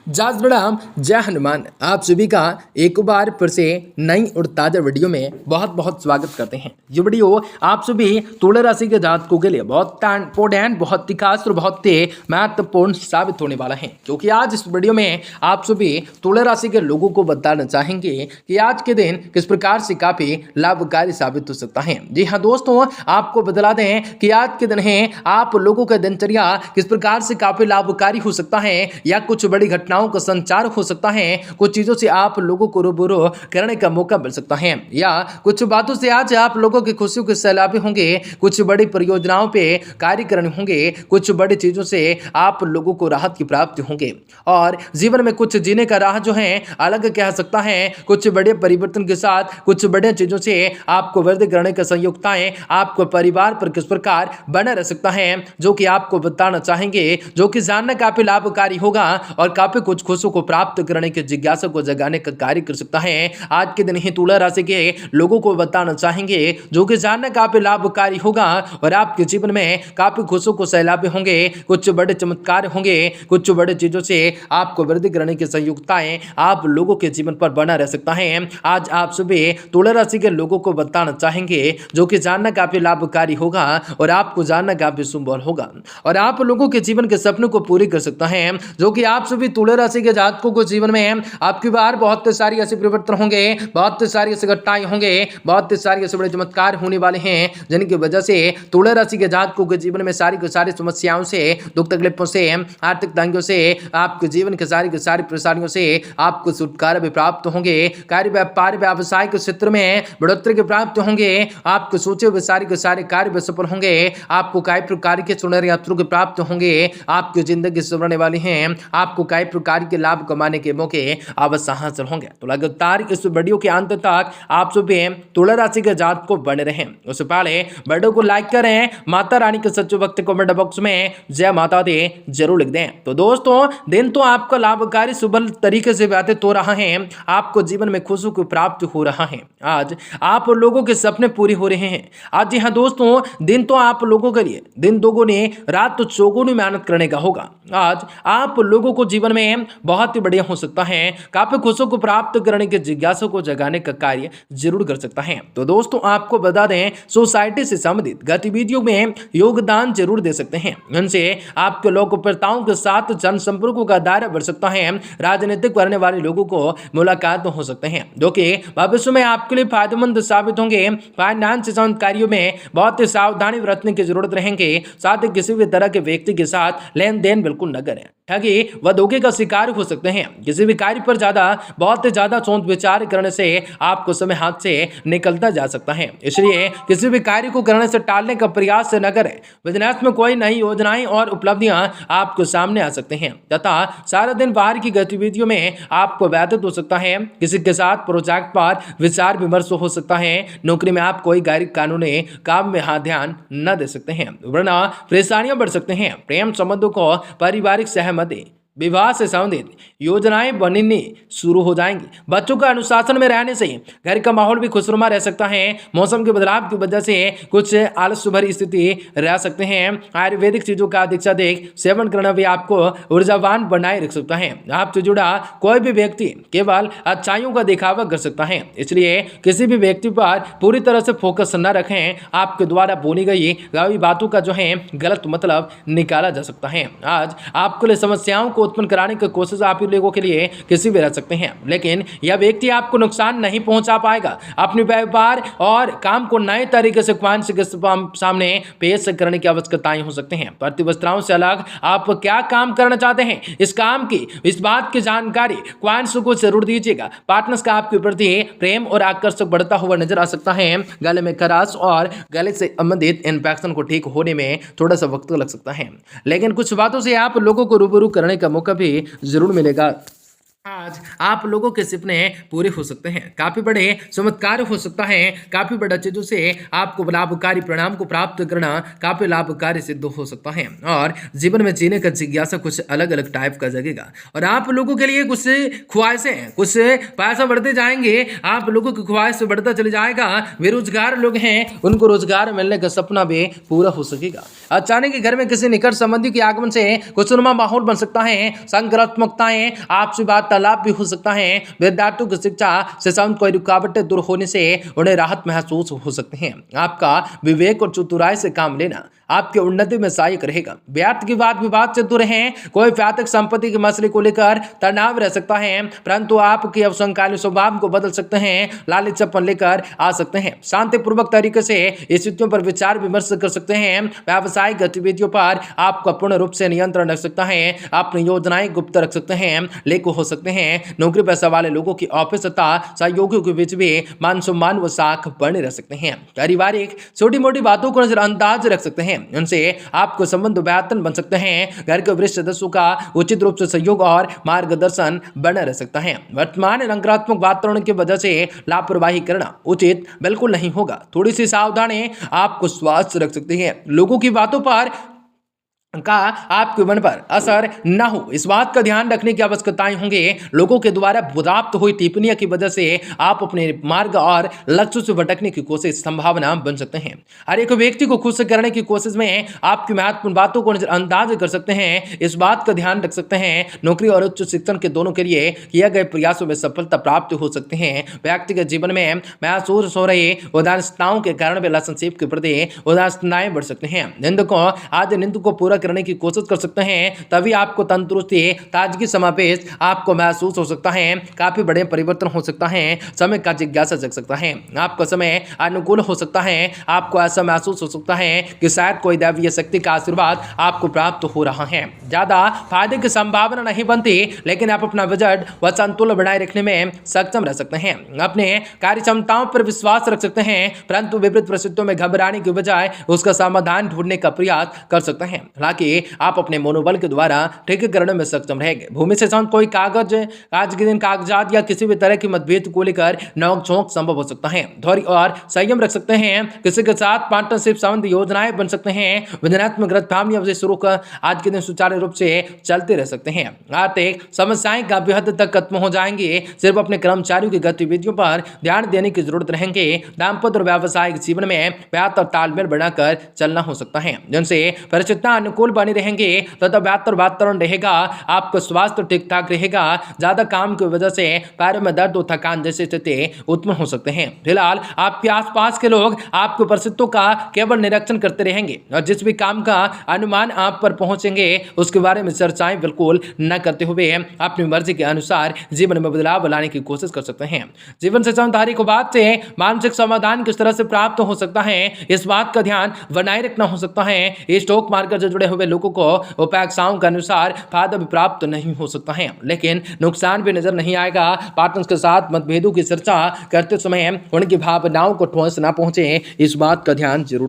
जय श्री राम, जय हनुमान। आप सभी का एक बार फिर से नई और ताजा वीडियो में बहुत बहुत स्वागत करते हैं। ये वीडियो आप सभी तुला राशि के जातकों के लिए बहुत इंपॉर्टेंट, बहुत ही खास और बहुत ही महत्वपूर्ण साबित होने वाला है, क्योंकि आज इस वीडियो में आप सभी तुला राशि के लोगों को बताना चाहेंगे कि आज के दिन किस प्रकार से काफी लाभकारी साबित हो सकता है। जी हाँ दोस्तों, आपको बता दें कि आज के दिन है आप लोगों का दिनचर्या किस प्रकार से काफी लाभकारी हो सकता है, या कुछ बड़ी घटनाओं का संचार हो सकता है। कुछ चीजों से आप लोगों को रूबरू करने का मौका मिल सकता है, या कुछ बातों से आज आप लोगों की खुशियों के सैलाबी होंगे। कुछ बड़ी परियोजनाओं पे कार्य करने होंगे। कुछ बड़ी चीजों से आप लोगों को राहत की प्राप्ति होंगे, और जीवन में कुछ जीने का राह जो है अलग कह सकता है। कुछ बड़े परिवर्तन के साथ कुछ बड़े चीजों से आपको वृद्धि करने का संयुक्ताएं आपको परिवार पर किस प्रकार बना रह सकता है, जो कि आपको बताना चाहेंगे, जो कि जानना काफी लाभकारी होगा और काफी कुछ खुशियों को प्राप्त करने की जिज्ञासा को जगाने का कार्य कर सकता है। आज के दिन ही तुला राशि के लोगों को बताना चाहेंगे, जो कि जानना काफी लाभकारी होगा और आपके जीवन में काफी खुशियों को सैलाबी होंगे। कुछ बड़े चमत्कार होंगे। कुछ बड़े चीजों से आपको वृद्धि करने की संयुक्ताएं आप लोगों के जीवन पर बना रह सकता है। आज आप सभी तुला राशि के लोगों को बताना चाहेंगे, जो कि जानना काफी लाभकारी होगा और आपको जानना काफी शुभ होगा, और आप लोगों के जीवन के सपनों को पूरी कर सकता है। जो कि आप सभी तुला राशि के जातकों को जीवन में आपकी बार बहुत सारी ऐसे परिवर्तन होंगे, बहुत सारी ऐसी घटनाएं होंगे, बहुत सारी ऐसे बड़े चमत्कार होने वाले हैं, जिनकी वजह से तुला राशि के जातकों के जीवन में सारी समस्याओं से, दुख तकलीफों से, आर्थिक तंगियों से, आपके जीवन के सारी परेशानियों से आपको छुटकारा भी प्राप्त होंगे। कार्य व्यापार व्यवसाय के क्षेत्र में बढ़ोतरी की प्राप्त होंगे। आपको सोचे हुए सारे कार्य भी सफल होंगे। आपको कई प्रकार के सुनहरे अवसरों की प्राप्त होंगे। आपकी जिंदगी संवरने वाली है। आपको कई प्रकार के लाभ कमाने के मौके अवश्य हासिल होंगे। तो लगातार इस वीडियो के अंत तक आप सभी तुला राशि के जातक को बने रहें। उससे पहले वीडियो को लाइक करें, माता रानी के सच्चे भक्त कमेंट बॉक्स में जय माता दी जरूर लिख दें। तो दोस्तों, दिन तो आपका लाभकारी सुबह तरीके से व्यतीत हो रहा है। आपको जीवन में खुशी की प्राप्ति हो रहा है। आज आप लोगों के सपने पूरे हो रहे हैं। आज जी हाँ दोस्तों, दिन तो आप लोगों के लिए दिन दोगुनी रात तो चौगुनी मेहनत करने का होगा। आज आप लोगों को जीवन में बहुत ही बढ़िया हो सकता है। काफी खुशियों को प्राप्त करने के जिज्ञासा को जगाने का कार्य जरूर कर सकता है। तो दोस्तों, आपको बता दें, सोसाइटी से संबंधित गतिविधियों में योगदान जरूर दे सकते हैं। इनसे आपके लोकप्रियताओं के साथ जनसंपर्कों का दायरा बढ़ सकता है। राजनीतिक करने वाले लोगों को मुलाकात हो सकते हैं, जो कि भविष्य में आपके लिए फायदेमंद साबित होंगे। फाइनेंस से संबंधित कार्यों में बहुत ही सावधानी बरतने की जरूरत रहेंगे। साथ ही किसी भी तरह के व्यक्ति के साथ लेन देन बिल्कुल न करें, ठगी व धोखे का शिकार हो सकते हैं। किसी भी कार्य पर बहुत ज्यादा सोच विचार करने से आपको समय हाथ से निकलता जा सकता है। इसलिए किसी भी कार्य को करने से टालने का प्रयास न करें। बिजनेस में कोई नई योजनाएं और उपलब्धियां आपको सामने आ सकते हैं, तथा सारा दिन बाहर की गतिविधियों में आपको व्यतीत हो सकता है। किसी के साथ प्रोजेक्ट पर विचार विमर्श हो सकता है। नौकरी में आप कोई गैर कानूनी काम में ध्यान न दे सकते हैं, वरना परेशानियां बढ़ सकते हैं। प्रेम संबंधों को पारिवारिक सहमति, विवाह से संबंधित योजनाएं बननी शुरू हो जाएंगी। बच्चों का अनुशासन में रहने से घर का माहौल भी खुशनुमा रह सकता है। मौसम के बदलाव की वजह से कुछ आलस्य भरी स्थिति रह सकते हैं। आयुर्वेदिक चीजों का अधिक सेवन करना भी आपको ऊर्जावान बनाए रख सकता है। आपसे जुड़ा कोई भी व्यक्ति केवल अच्छाइयों का दिखावा कर सकता है, इसलिए किसी भी व्यक्ति पर पूरी तरह से फोकस न रखें। आपके द्वारा बोली गई बातों का जो है गलत मतलब निकाला जा सकता है। आज आपके लिए समस्याओं को उत्पन्न कराने की कोशिश आप लोगों के लिए किसी भी रह सकते हैं, लेकिन यह व्यक्ति आपको नुकसान नहीं पहुंचा पाएगा। अपने व्यापार और काम को नए तरीके से क्वांट्स के सामने पेश करने की आवश्यकताएं हो सकते हैं। प्रतिस्पर्धाओं से अलग आप क्या काम करना चाहते हैं, इस बात की जानकारी क्वांट्स को जरूर दीजिएगा। पार्टनर्स का आपके प्रति प्रेम और आकर्षक बढ़ता हुआ नजर आ सकता है। गले में खराश और गले से संबंधित इन्फेक्शन को ठीक होने में थोड़ा सा वक्त लग सकता है, लेकिन कुछ बातों से आप लोगों को रूबरू करने का मौका भी जरूर मिलेगा। आज आप लोगों के सपने पूरे हो सकते हैं, काफी बड़े चमत्कार हो सकता है, काफी बड़ा चीजों से आपको लाभकारी परिणाम को प्राप्त करना काफी लाभकारी सिद्ध हो सकता है। और जीवन में जीने का जिज्ञासा कुछ अलग अलग टाइप का जगेगा और आप लोगों के लिए कुछ ख्वाहिशें, कुछ पैसा बढ़ते जाएंगे, आप लोगों की ख्वाहिश बढ़ता चले जाएगा। बेरोजगार लोग हैं उनको रोजगार मिलने का सपना भी पूरा हो सकेगा। अचानक ही घर में किसी निकट संबंधी के आगमन से खुशनुमा माहौल बन सकता है, सकारात्मकताएं आपसे वार्तालाप भी हो सकता है। विद्यार्थियों की शिक्षा से कोई रुकावटें दूर होने से उन्हें राहत महसूस हो सकते हैं। आपका विवेक और चतुराई से काम लेना आपके उन्नति में सहायक रहेगा। व्यर्थ की बात विवाद से दूर हैं, कोई व्यापक संपत्ति के मसले को लेकर तनाव रह सकता है, परंतु आपके अवसंकाली स्वभाव को बदल सकते हैं, लालचपन लेकर आ सकते हैं। शांतिपूर्वक तरीके से स्थितियों पर विचार विमर्श कर सकते हैं। व्यावसायिक गतिविधियों पर आपका पूर्ण रूप से नियंत्रण रख सकता है, अपनी योजनाएं गुप्त रख सकते हैं, लेखु हो सकते हैं। नौकरी पेशा वाले लोगों की ऑफिस तथा सहयोगियों के बीच भी मान सम्मान व साख बने रह सकते हैं। पारिवारिक छोटी मोटी बातों को नजरअंदाज रख सकते हैं, उनसे आपको संबंध बेहतर बन सकते हैं। घर के वरिष्ठ सदस्यों का उचित रूप से सहयोग और मार्गदर्शन बना रह सकता है। वर्तमान नकारात्मक वातावरण की वजह से लापरवाही करना उचित बिल्कुल नहीं होगा। थोड़ी सी सावधानी आपको स्वास्थ्य रख सकती है। लोगों की बातों पर का आपके मन पर असर न हो, इस बात का ध्यान रखने की आवश्यकताएं होंगे। लोगों के द्वारा प्राप्त हुई टिप्पणियों की वजह से आप अपने मार्ग और लक्ष्य से भटकने की कोशिश संभावना बन सकते हैं। हर एक व्यक्ति को खुश करने की कोशिश में आपकी महत्वपूर्ण बातों को नजरअंदाज कर सकते हैं, इस बात का ध्यान रख सकते हैं। नौकरी और उच्च शिक्षण के दोनों के लिए किए गए प्रयासों में सफलता प्राप्त हो सकते हैं। व्यक्तिगत जीवन में महसूस हो रही उदासीनताओं के कारण रिलेशनशिप के प्रति उदासीनताएं बढ़ सकते हैं। निंद को पूरा करने की कोशिश कर सकते हैं, तभी आपको तंदुरुस्ती, ताजगी, समावेश आपको महसूस हो सकता है। काफी बड़े परिवर्तन हो सकता है, समय का जिज्ञासा जग सकता है, आपका समय अनुकूल हो सकता है। आपको ऐसा महसूस हो सकता है कि शायद कोई दैवीय शक्ति का आशीर्वाद आपको प्राप्त हो रहा है। ज्यादा फायदे की संभावना नहीं बनती, लेकिन आप अपना बजट व संतुलन बनाए रखने में सक्षम रह सकते हैं। अपने कार्य क्षमताओं पर विश्वास रख सकते हैं, परंतु विपरीत परिस्थितियों में घबराने की बजाय उसका समाधान ढूंढने का प्रयास कर सकते हैं। हालांकि आप अपने मनोबल के द्वारा ठीक करने में सक्षम रहेंगे। भूमि से संबंधित कोई आज के दिन कागजात या किसी भी तरह की मतभेद को लेकर नोक-झोंक संभव हो सकता है। धैर्य और संयम रख सकते हैं। किसी के साथ पार्टनरशिप संबंधी योजनाएं बन सकते हैं। विधनात्मक गलतफहमियां से शुरू कर आज के दिन सुचारू रूप से चलते रह सकते हैं। आर्थिक समस्याएं काफी हद तक खत्म हो जाएंगी। सिर्फ अपने कर्मचारियों की गतिविधियों पर ध्यान देने की जरूरत रहेंगे। दाम्पत्य और व्यावसायिक जीवन में बेहतर तालमेल बनाकर चलना हो सकता है, जिनसे परिस्थितियां अनुकूल बनी रहेंगे तथा बेहतर वातावरण रहेगा। आपका स्वास्थ्य ठीक ठाक रहेगा। ज्यादा काम की वजह से पैरों में दर्द और थकान जैसी स्थिति उत्पन्न हो सकते हैं। फिलहाल आपके आसपास के लोग आपकी परिस्थितियों का केवल निरीक्षण करते रहेंगे और जिस भी काम का अनुमान आप पर पहुंचेंगे उसके बारे में चर्चाएं बिल्कुल न करते हुए अपनी मर्जी के अनुसार जीवन में बदलाव लाने की कोशिश कर सकते हैं। जीवन से समझदारी को बात से मानसिक समाधान किस तरह से प्राप्त हो सकता है, इस बात का ध्यान बनाए रखना हो सकता है। स्टॉक मार्केट से जुड़े हुए लोगों को उपायक्षाओं के अनुसार फायदा भी प्राप्त नहीं हो सकता है, लेकिन नुकसान भी नजर नहीं आएगा। पार्टनर्स के साथ मतभेदों की चर्चा करते समय उनकी भावनाओं को ठोस न पहुंचे, इस बात का ध्यान जरूर